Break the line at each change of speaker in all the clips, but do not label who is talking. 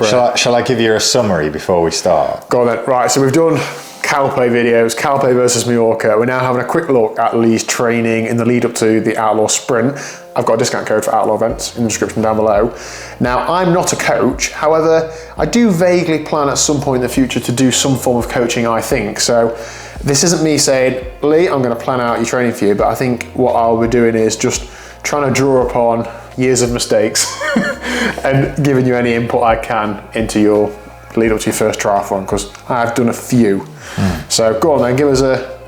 Shall I give you a summary before we start?
Go on then. Right, so we've done Calpe videos, Calpe versus Mallorca. We're now having a quick look at Lee's training in the lead up to the Outlaw Sprint. I've got a discount code for Outlaw events in the description down below. Now, I'm not a coach, however, I do vaguely plan at some point in the future to do some form of coaching, I think. So this isn't me saying, Lee, I'm going to plan out your training for you, but I think what I'll be doing is just trying to draw upon years of mistakes and giving you any input I can into your lead up to your first triathlon, because I've done a few. So go on then, give us the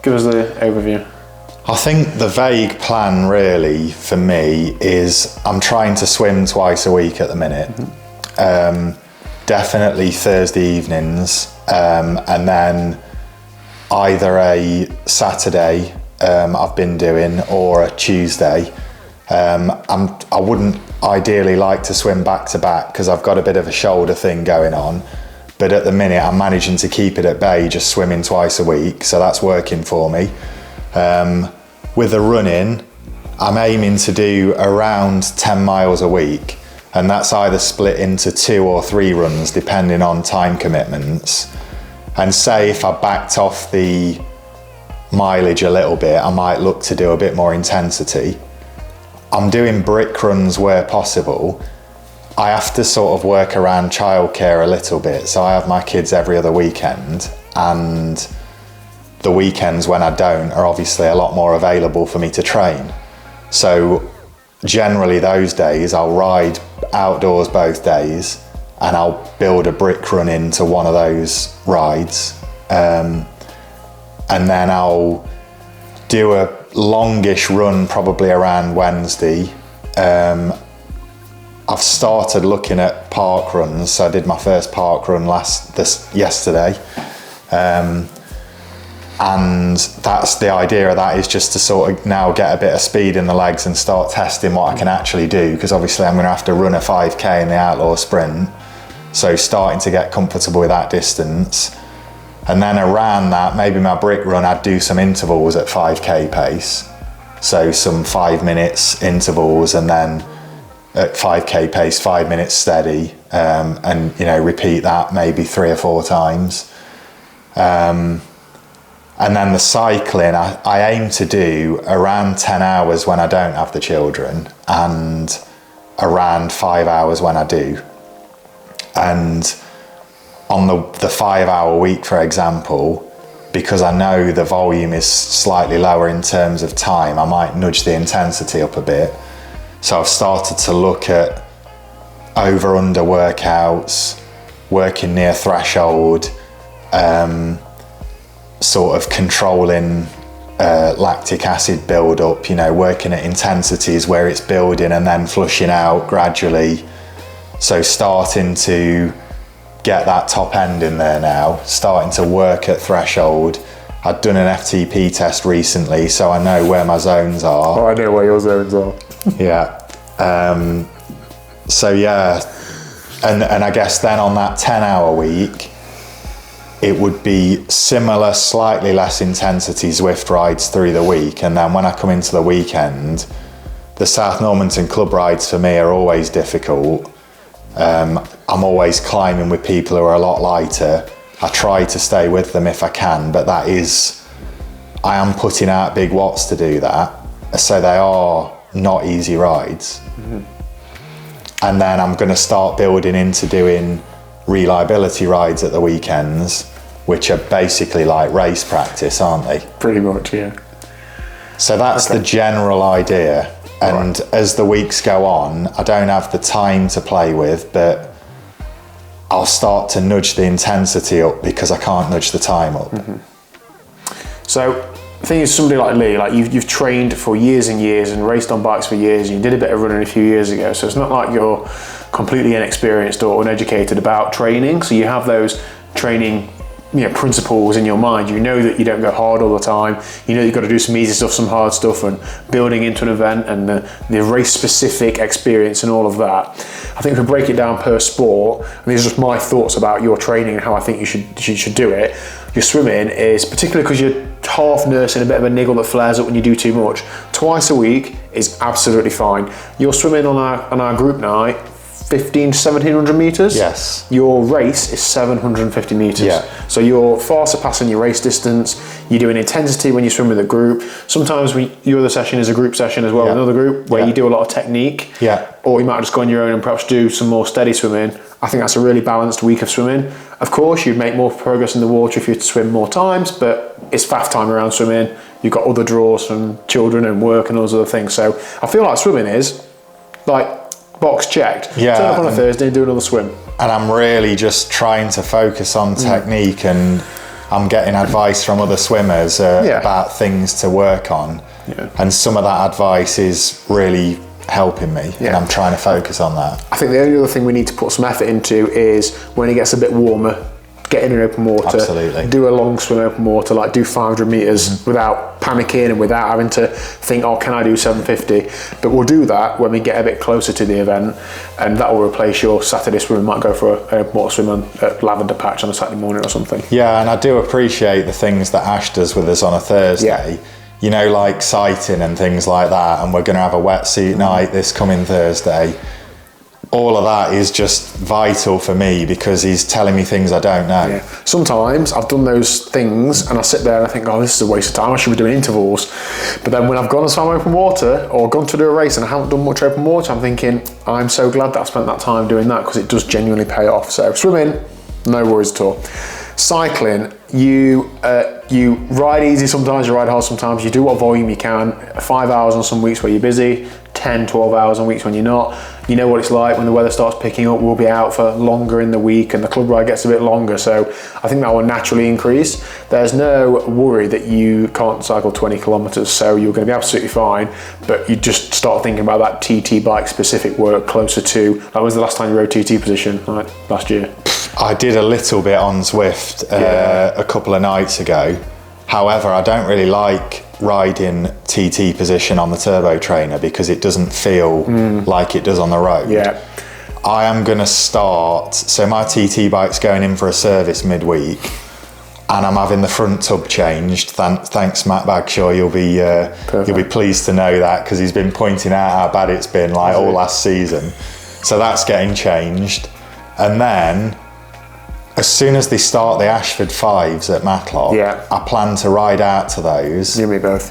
overview.
I think the vague plan really for me is I'm trying to swim twice a week at the minute. Definitely Thursday evenings, and then either a Saturday I've been doing or a Tuesday. I wouldn't ideally like to swim back to back because I've got a bit of a shoulder thing going on, but at the minute I'm managing to keep it at bay, just swimming twice a week, so that's working for me. With the running, I'm aiming to do around 10 miles a week, and that's either split into 2 or 3 runs depending on time commitments. And say if I backed off the mileage a little bit, I might look to do a bit more intensity. I'm doing brick runs where possible. I have to sort of work around childcare a little bit, so I have my kids every other weekend, and the weekends when I don't are obviously a lot more available for me to train. So generally those days I'll ride outdoors both days and I'll build a brick run into one of those rides, and then I'll do a longish run probably around Wednesday. I've started looking at park runs, so I did my first park run yesterday, and that's the idea of that, is just to sort of now get a bit of speed in the legs and start testing what I can actually do, because obviously I'm going to have to run a 5k in the Outlaw Sprint, so starting to get comfortable with that distance. And then around that, maybe my brick run, I'd do some intervals at 5k pace. So some 5 minutes intervals, and then at 5k pace, 5 minutes steady, and repeat that maybe 3 or 4 times. And then the cycling, I aim to do around 10 hours when I don't have the children, and around 5 hours when I do. And on the 5 hour week, for example, because I know the volume is slightly lower in terms of time, I might nudge the intensity up a bit. So I've started to look at over-under workouts, working near threshold, sort of controlling lactic acid build-up, working at intensities where it's building and then flushing out gradually. So starting to get that top end in there now, starting to work at threshold. I'd done an FTP test recently, so I know where my zones are.
Oh, I know where your zones are.
Yeah. So yeah, and I guess then on that 10-hour week, it would be similar, slightly less intensity Zwift rides through the week, and then when I come into the weekend, the South Normanton club rides for me are always difficult. I'm always climbing with people who are a lot lighter. I try to stay with them if I can, but I am putting out big watts to do that, so they are not easy rides. And then I'm going to start building into doing reliability rides at the weekends, which are basically like race practice, aren't they?
Pretty much, yeah.
So that's the general idea. And as the weeks go on, I don't have the time to play with, but I'll start to nudge the intensity up because I can't nudge the time up.
So the thing is, somebody like Lee, like you've trained for years and years and raced on bikes for years, and you did a bit of running a few years ago, so it's not like you're completely inexperienced or uneducated about training. So you have those training principles in your mind. You know that you don't go hard all the time. You know you've got to do some easy stuff, some hard stuff, and building into an event and the race specific experience and all of that. I think if we break it down per sport, and these are just my thoughts about your training and how I think you should do it. Your swimming is, particularly because you're half nursing a bit of a niggle that flares up when you do too much, twice a week is absolutely fine. Your swimming on our group night, 15 to 1700 meters.
Yes.
Your race is 750 meters.
Yeah.
So you're far surpassing your race distance. You're doing intensity when you swim with a group. Sometimes your other session is a group session as well,
Yeah.
with another group where
Yeah.
you do a lot of technique.
Yeah.
Or you might just go on your own and perhaps do some more steady swimming. I think that's a really balanced week of swimming. Of course, you'd make more progress in the water if you had to swim more times, but it's faff time around swimming. You've got other draws from children and work and all those other things. So I feel like swimming is like box checked.
Yeah,
Turn up on a Thursday and do another swim.
And I'm really just trying to focus on technique, and I'm getting advice from other swimmers about things to work on.
Yeah.
And some of that advice is really helping me, and
Yeah.
I'm trying to focus on that.
I think the only other thing we need to put some effort into is when it gets a bit warmer, get in open water.
Absolutely.
Do a long swim open water, like do 500 meters without panicking and without having to think, oh, can I do 750? But we'll do that when we get a bit closer to the event, and that will replace your Saturday swim. We might go for an open water swim at Lavender Patch on a Saturday morning or something.
Yeah, and I do appreciate the things that Ash does with us on a Thursday.
Yeah.
You know, like sighting and things like that, and we're going to have a wetsuit night this coming Thursday. All of that is just vital for me because he's telling me things I don't know.
Yeah. Sometimes I've done those things and I sit there and I think, oh, this is a waste of time, I should be doing intervals. But then when I've gone and swam open water or gone to do a race and I haven't done much open water, I'm thinking, I'm so glad that I spent that time doing that because it does genuinely pay off. So swimming, no worries at all. Cycling, you ride easy sometimes, you ride hard sometimes, you do what volume you can, 5 hours on some weeks where you're busy, 10, 12 hours on weeks when you're not. You know what it's like when the weather starts picking up, we'll be out for longer in the week and the club ride gets a bit longer. So I think that will naturally increase. There's no worry that you can't cycle 20 kilometers, so you're going to be absolutely fine, but you just start thinking about that TT bike specific work closer to, like, when was the last time you rode TT position? Like last year?
I did a little bit on Zwift a couple of nights ago. However, I don't really like riding TT position on the turbo trainer because it doesn't feel like it does on the road.
Yeah.
I am going to start, so my TT bike's going in for a service midweek and I'm having the front tub changed. Thanks Matt Bagshaw, you'll be pleased to know that because he's been pointing out how bad it's been like all last season. So that's getting changed. And then as soon as they start the Ashford 5s at Matlock, I plan to ride out to those.
You and me both,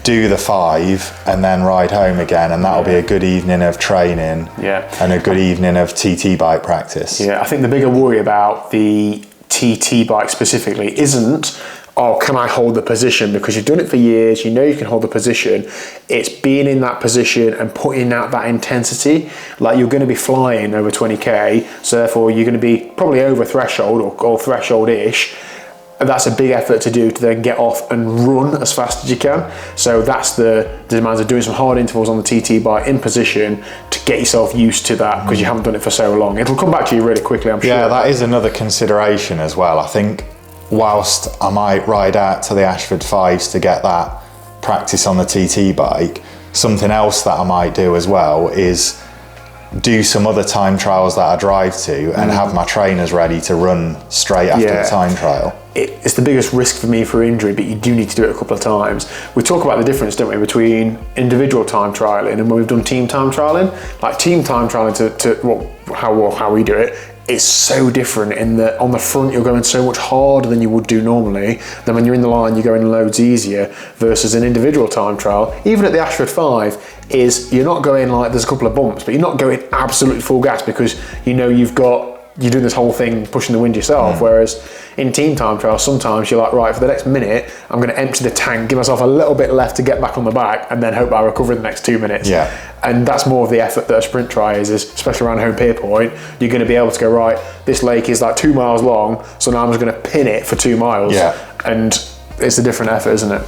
Do the 5 and then ride home again, and that'll be a good evening of training and a good evening of TT bike practice.
Yeah, I think the bigger worry about the TT bike specifically isn't, oh, can I hold the position? Because you've done it for years, you know you can hold the position. It's being in that position and putting out that intensity. Like, you're going to be flying over 20k, so therefore you're going to be probably over threshold or threshold-ish. And that's a big effort to do to then get off and run as fast as you can. So that's the demands of doing some hard intervals on the TT bike in position to get yourself used to that because you haven't done it for so long. It'll come back to you really quickly, I'm sure.
Yeah, that is another consideration as well. I think whilst I might ride out to the Ashford 5s to get that practice on the TT bike, something else that I might do as well is do some other time trials that I drive to and have my trainers ready to run straight after the time trial.
It's the biggest risk for me for injury, but you do need to do it a couple of times. We talk about the difference, don't we, between individual time trialing and when we've done team time trialing. Like team time trialing how we do it, it's so different in that on the front you're going so much harder than you would do normally. Then when you're in the line you're going loads easier versus an individual time trial. Even at the Ashford 5 is you're not going like there's a couple of bumps, but you're not going absolutely full gas because you know you're doing this whole thing pushing the wind yourself. Whereas in team time trials sometimes you're like, right, for the next minute I'm going to empty the tank, give myself a little bit left to get back on the back and then hope I recover in the next 2 minutes. And that's more of the effort that a sprint try is especially around home pier point. You're going to be able to go, right, this lake is like 2 miles long, so now I'm just going to pin it for 2 miles. And it's a different effort, isn't it?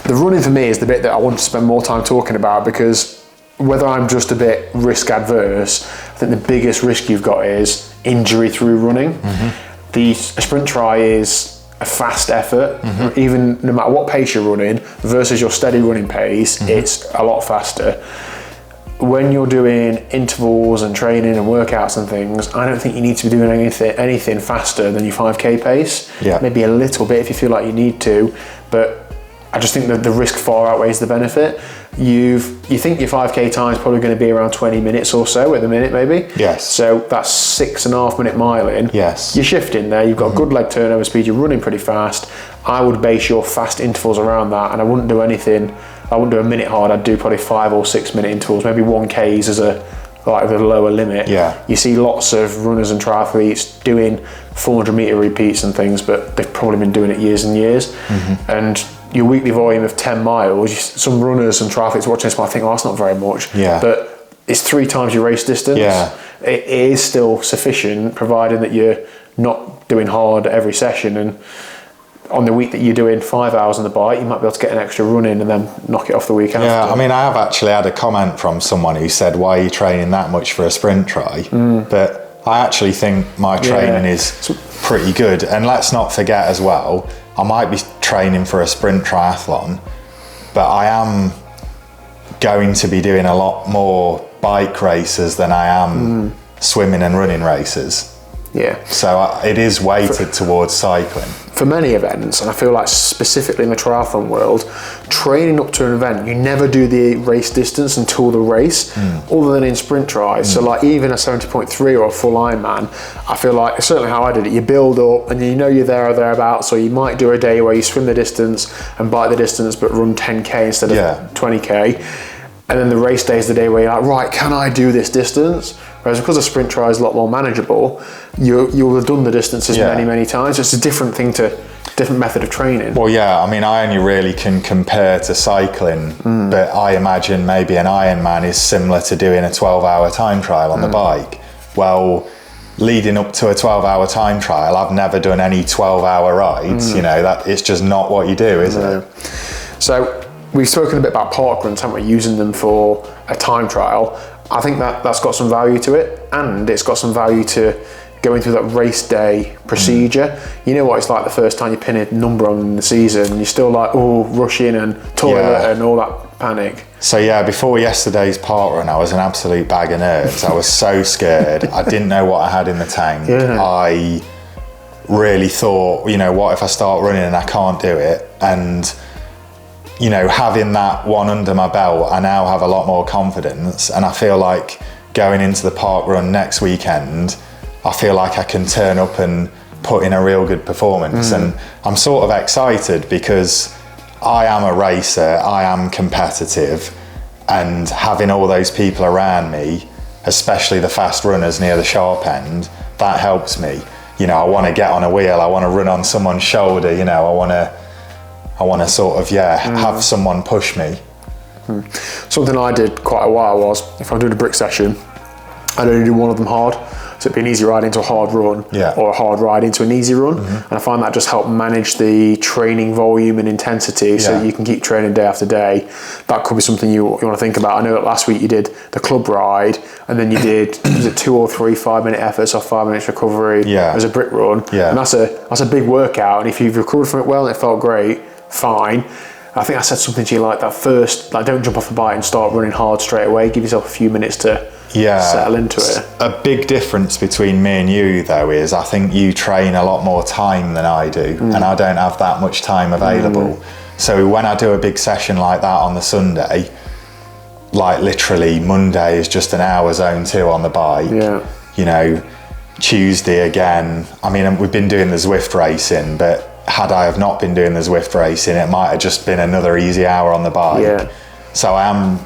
The running for me is the bit that I want to spend more time talking about because whether I'm just a bit risk adverse, I think the biggest risk you've got is injury through running. A sprint try is a fast effort, even no matter what pace you're running versus your steady running pace, it's a lot faster. When you're doing intervals and training and workouts and things, I don't think you need to be doing anything faster than your 5k pace. Maybe a little bit if you feel like you need to, but I just think that the risk far outweighs the benefit. you think your 5K time is probably going to be around 20 minutes or so at the minute, maybe.
Yes.
So that's 6.5 minute miling.
Yes.
You're shifting there. You've got good leg turnover speed. You're running pretty fast. I would base your fast intervals around that, and I wouldn't do anything. I wouldn't do a minute hard. I'd do probably 5 or 6 minute intervals. Maybe 1Ks as a lower limit.
Yeah.
You see lots of runners and triathletes doing 400 meter repeats and things, but they've probably been doing it years and years. And your weekly volume of 10 miles, some runners and triathletes watching this might think, oh, that's not very much.
Yeah.
But it's 3 times your race distance.
Yeah.
It is still sufficient, provided that you're not doing hard every session. And on the week that you're doing 5 hours on the bike, you might be able to get an extra run in and then knock it off the week after.
Yeah, I mean, I have actually had a comment from someone who said, why are you training that much for a sprint try? But I actually think my training is pretty good. And let's not forget as well, I might be training for a sprint triathlon, but I am going to be doing a lot more bike races than I am swimming and running races.
Yeah.
So it is weighted towards cycling.
For many events, and I feel like specifically in the triathlon world, training up to an event, you never do the race distance until the race, other than in sprint tries. So like even a 70.3 or a full Ironman, I feel like, certainly how I did it, you build up and you know you're there or thereabouts, so you might do a day where you swim the distance and bike the distance but run 10K instead of 20K. And then the race day is the day where you're like, right, can I do this distance? Whereas because a sprint try is a lot more manageable, you'll have done the distances many times. It's a different method of training.
Well, yeah, I mean, I only really can compare to cycling, but I imagine maybe an Ironman is similar to doing a 12-hour time trial on the bike. Well, leading up to a 12-hour time trial, I've never done any 12-hour rides. You know, that it's just not what you do, is it?
So we've spoken a bit about parkruns, haven't we, using them for a time trial. I think that's got some value to it, and it's got some value to going through that race day procedure. You know what it's like the first time you pin a number on the season, and you're still like, oh, rushing and toilet and all that panic.
So yeah, before yesterday's parkrun, I was an absolute bag of nerves. I was so scared. I didn't know what I had in the tank. I really thought, you know, what if I start running and I can't do it? And you know, having that one under my belt, I now have a lot more confidence, and I feel like going into the park run next weekend, I feel like I can turn up and put in a real good performance. And I'm sort of excited because I am a racer, I am competitive, and having all those people around me, especially the fast runners near the sharp end, that helps me. You know, I want to get on a wheel, I want to run on someone's shoulder, you know, I want to sort of, have someone push me.
Something I did quite a while was, if I'm doing a brick session, I'd only do one of them hard. So it'd be an easy ride into a hard run, or a hard ride into an easy run. And I find that just help manage the training volume and intensity so that you can keep training day after day. That could be something you want to think about. I know that last week you did the club ride, and then you did, was it 2 or 3 5-minute efforts or 5 minutes recovery as a brick run. And that's a big workout. And if you've recovered from it well and it felt great, fine. I think I said something to you like that first, like don't jump off the bike and start running hard straight away. Give yourself a few minutes to settle into it.
A big difference between me and you though is I think you train a lot more time than I do, and I don't have that much time available. So when I do a big session like that on the Sunday, like literally Monday is just an hour zone 2 on the bike. You know, Tuesday again, I mean, we've been doing the Zwift racing, but had I have not been doing the Zwift racing, it might have just been another easy hour on the bike. So I am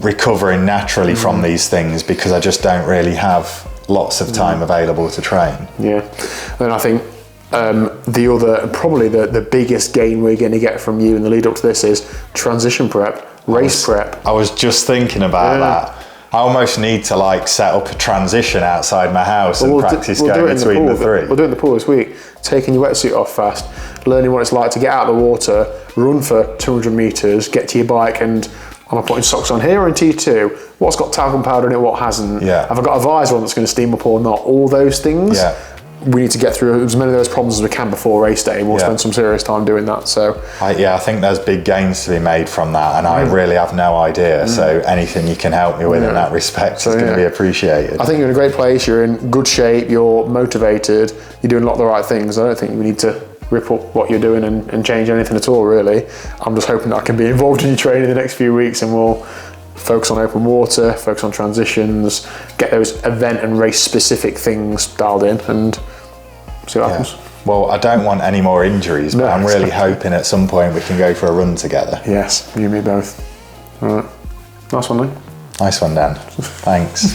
recovering naturally from these things because I just don't really have lots of time available to train.
And I think the other, probably the biggest gain we're going to get from you in the lead up to this is transition prep, race prep.
I was just thinking about that. I almost need to like set up a transition outside my house and practice going between the 3.
We'll do it in the pool this week. Taking your wetsuit off fast, learning what it's like to get out of the water, run for 200 meters, get to your bike, and am I putting socks on here or in T2? What's got talcum powder in it, what hasn't? Have I got a visor on that's going to steam up or not? All those things. We need to get through as many of those problems as we can before race day, and we'll spend some serious time doing that. So
I think there's big gains to be made from that, and I really have no idea. So anything you can help me with in that respect is going to be appreciated.
I think you're in a great place, you're in good shape, you're motivated, you're doing a lot of the right things. I don't think we need to rip up what you're doing and change anything at all, really. I'm just hoping that I can be involved in your training in the next few weeks, and we'll focus on open water, focus on transitions, get those event and race specific things dialed in, and see what happens.
Well, I don't want any more injuries, but I'm really hoping at some point we can go for a run together.
Yes, you and me both. All right. Nice one, then.
Nice one, Dan. Thanks.